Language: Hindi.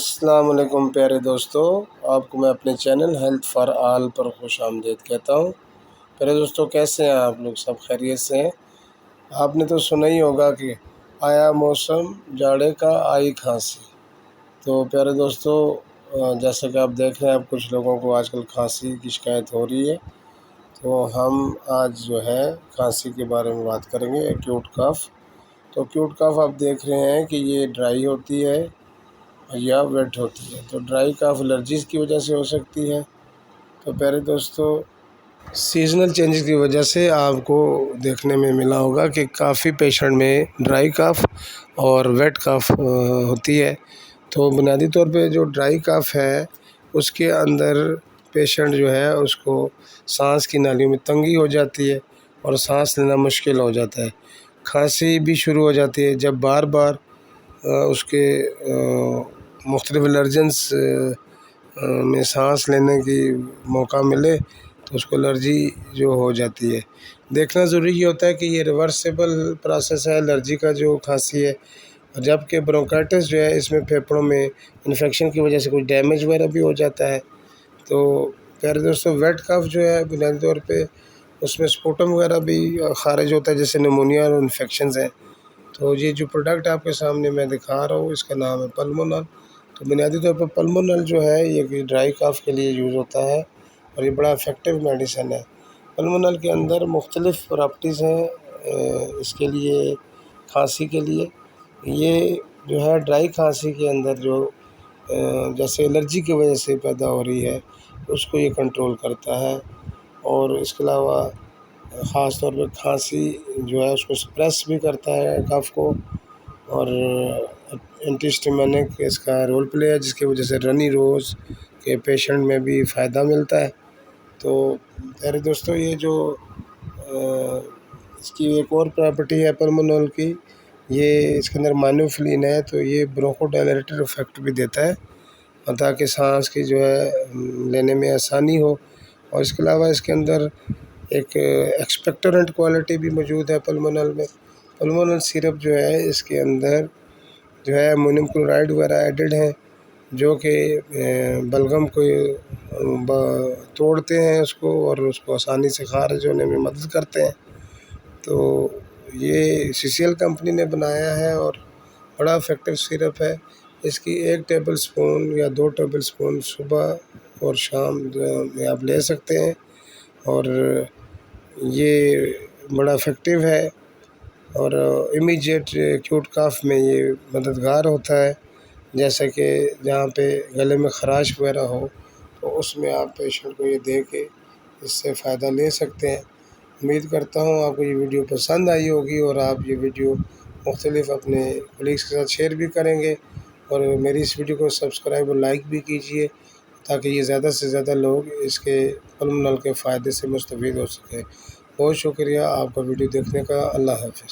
अस्सलाम वालेकुम प्यारे दोस्तों, आपको मैं अपने चैनल हेल्थ फॉर ऑल पर खुश आमदीद कहता हूँ। प्यारे दोस्तों, कैसे हैं आप लोग? सब खैरियत से हैं? आपने तो सुना ही होगा कि आया मौसम जाड़े का आई खांसी। तो प्यारे दोस्तों, जैसा कि आप देख रहे हैं, अब कुछ लोगों को आजकल खांसी की शिकायत हो रही है। तो हम आज जो है खांसी के बारे में बात करेंगे, एक्यूट कफ। तो एक्यूट कफ आप देख रहे हैं कि ये ड्राई होती है या वेट होती है। तो ड्राई कफ एलर्जीज़ की वजह से हो सकती है। तो प्यारे दोस्तों, सीजनल चेंजेस की वजह से आपको देखने में मिला होगा कि काफ़ी पेशेंट में ड्राई कफ और वेट कफ होती है। तो बुनियादी तौर पे जो ड्राई कफ है उसके अंदर पेशेंट जो है उसको सांस की नालियों में तंगी हो जाती है और सांस लेना मुश्किल हो जाता है। खांसी भी शुरू हो जाती है जब बार बार उसके मुख्तलिफ एलर्जेंस में सांस लेने की मौका मिले तो उसको एलर्जी जो हो जाती है। देखना ज़रूरी ये होता है कि ये रिवर्सिबल प्रोसेस है एलर्जी का जो खांसी है, जबकि ब्रोंकाइटिस जो है इसमें फेफड़ों में इन्फेक्शन की वजह से कुछ डैमेज वगैरह भी हो जाता है। तो प्यारे दोस्तों, वेट कफ जो है बुनियादी तौर पे उसमें स्पुटम वगैरह भी खारिज होता है, जैसे निमोनिया और इन्फेक्शंस हैं। तो ये जो प्रोडक्ट आपके सामने मैं दिखा रहा हूँ इसका नाम है पल्मोनल। तो बुनियादी तौर पर पल्मोनल जो है ये ड्राई कफ के लिए यूज़ होता है और ये बड़ा इफ़ेक्टिव मेडिसिन है। पल्मोनल के अंदर मुख्तलिफ़ प्रॉपर्टीज़ हैं इसके लिए, खांसी के लिए। ये जो है ड्राई खांसी के अंदर जो जैसे एलर्जी की वजह से पैदा हो रही है उसको ये कंट्रोल करता है। और इसके अलावा ख़ास तौर पे खांसी जो है उसको सप्रेस भी करता है कफ को। और एंटीहिस्टामिनिक इसका रोल प्ले है, जिसकी वजह से रनी रोज़ के पेशेंट में भी फ़ायदा मिलता है। तो प्यारे दोस्तों, ये जो इसकी एक और प्रॉपर्टी है पल्मोनल की, ये इसके अंदर माइनोफिलिन है। तो ये ब्रोंकोडायलेटर इफ़ेक्ट भी देता है ताकि सांस की जो है लेने में आसानी हो। और इसके अलावा इसके अंदर एक एक्सपेक्टोरेंट क्वालिटी भी मौजूद है पल्मोनल में। पल्मोनल सिरप जो है इसके अंदर जो है अमोनियम क्लोराइड वगैरह एडेड हैं, जो कि बलगम को तोड़ते हैं उसको और उसको आसानी से खारिज होने में मदद करते हैं। तो ये CCL कंपनी ने बनाया है और बड़ा इफ़ेक्टिव सिरप है। इसकी 1 टेबल स्पून या 2 टेबल स्पून सुबह और शाम में आप ले सकते हैं और ये बड़ा इफ़ेक्टिव है और इमीडिएट एक्यूट कफ में ये मददगार होता है। जैसे कि जहाँ पे गले में ख़राश वगैरह हो तो उसमें आप पेशेंट को ये दे के इससे फ़ायदा ले सकते हैं। उम्मीद करता हूँ आपको ये वीडियो पसंद आई होगी और आप ये वीडियो मुख्तलिफ अपने कलीग्स के साथ शेयर भी करेंगे और मेरी इस वीडियो को सब्सक्राइब और लाइक भी कीजिए ताकि ये ज़्यादा से ज़्यादा लोग इसके पल्मोनल के फ़ायदे से मुस्तफ़ीद हो सकें। बहुत शुक्रिया आपका वीडियो देखने का। अल्लाह हाफ़िज़।